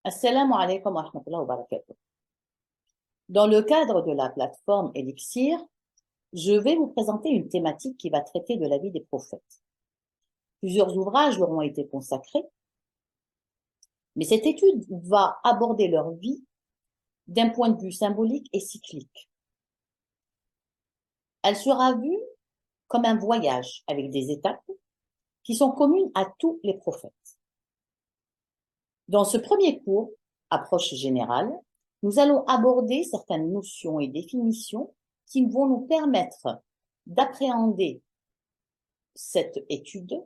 Assalamu alaikum wa rahmatullahi wa barakatuh. Dans le cadre de la plateforme Elixir, je vais vous présenter une thématique qui va traiter de la vie des prophètes. Plusieurs ouvrages leur ont été consacrés, mais cette étude va aborder leur vie d'un point de vue symbolique et cyclique. Elle sera vue comme un voyage avec des étapes qui sont communes à tous les prophètes. Dans ce premier cours, approche générale, nous allons aborder certaines notions et définitions qui vont nous permettre d'appréhender cette étude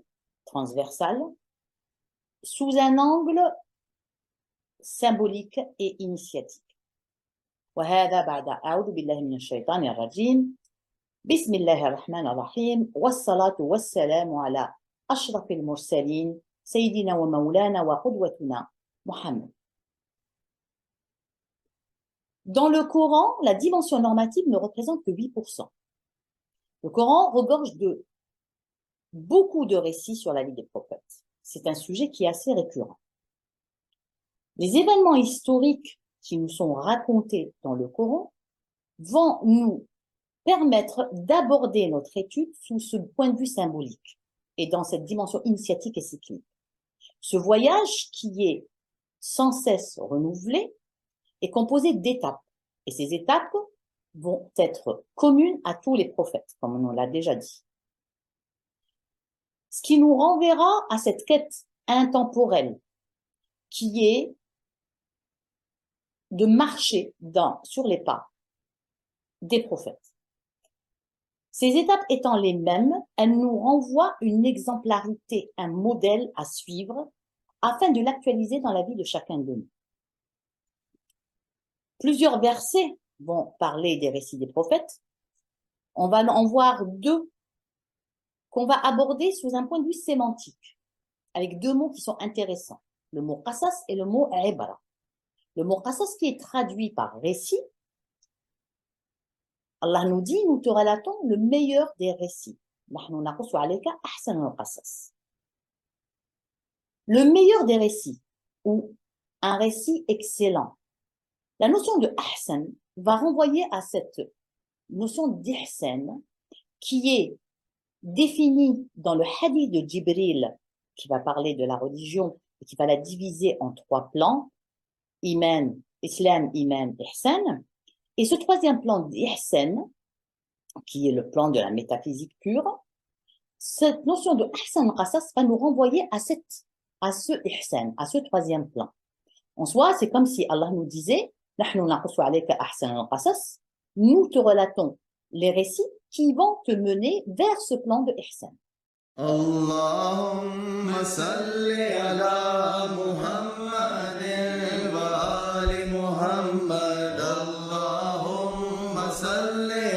transversale sous un angle symbolique et initiatique. وهذا بعد أعوذ بالله من الشيطان الرجيم بسم الله الرحمن الرحيم والصلاة والسلام على أشرف المرسلين سيدنا ومولانا وقدوتنا Muhammad. Dans le Coran, la dimension normative ne représente que 8%. Le Coran regorge de beaucoup de récits sur la vie des prophètes. C'est un sujet qui est assez récurrent. Les événements historiques qui nous sont racontés dans le Coran vont nous permettre d'aborder notre étude sous ce point de vue symbolique et dans cette dimension initiatique et cyclique. Ce voyage qui est sans cesse renouvelé est composé d'étapes. Et ces étapes vont être communes à tous les prophètes, comme on l'a déjà dit. Ce qui nous renverra à cette quête intemporelle qui est de marcher sur les pas des prophètes. Ces étapes étant les mêmes, elles nous renvoient une exemplarité, un modèle à suivre afin de l'actualiser dans la vie de chacun de nous. Plusieurs versets vont parler des récits des prophètes. On va en voir deux qu'on va aborder sous un point de vue sémantique, avec deux mots qui sont intéressants, le mot qasas et le mot ibra. Le mot qasas qui est traduit par récit, Allah nous dit, nous te relatons le meilleur des récits. نحن نقص عليك أحسن القصص. Le meilleur des récits, ou un récit excellent. La notion de ahsan va renvoyer à cette notion d'ihsan qui est définie dans le hadith de Jibril, qui va parler de la religion et qui va la diviser en trois plans, iman, islam, iman, ihsan. Et ce troisième plan d'ihsan, qui est le plan de la métaphysique pure, cette notion de ahsan qasas va nous renvoyer à ce ihsan, à ce troisième plan. En soi, c'est comme si Allah nous disait nous te relatons les récits qui vont te mener vers ce plan de ihsan. Allahumma salli ala Muhammadin wa ali Muhammad. Allahumma salli